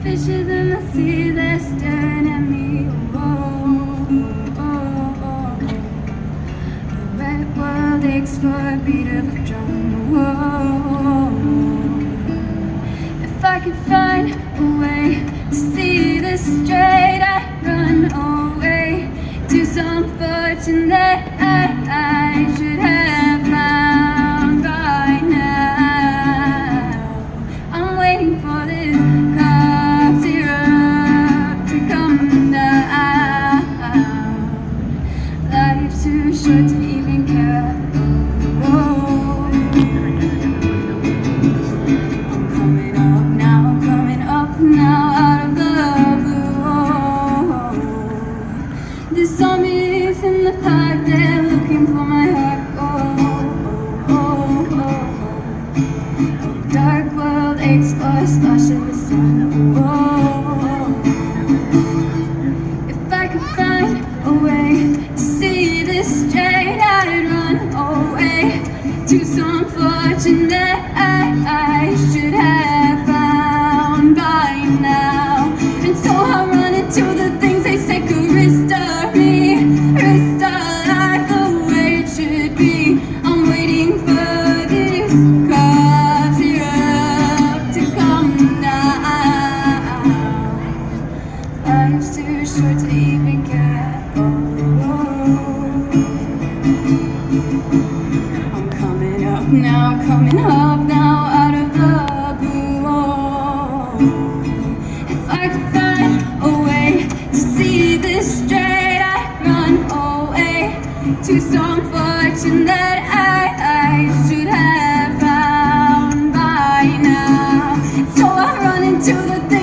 Fishes in the sea, they're staring at me. Oh, oh, oh. The wet world aches for a beat of a drum. Oh, if I could find a way to see this straight, I'd run away to some fortune that I should have found by now. I'm waiting for this cough syrup to come down. Life's too short to even care. Oh, I'm coming up now out of the blue. There's zombies in the park, they're looking for my heart. Dark world aches for a splash of the sun. If I could find a way to see this straight, I'd run away to some fortune that I should have found by now. And so I run into the things they say could restore me, restore life the way it should be. I'm waiting for this cough syrup to come down. Life's too short to even care. I'm coming up now out of the blue. If I could find a way to see this straight, I'd run away to some fortune that I should have found by now. So I run into the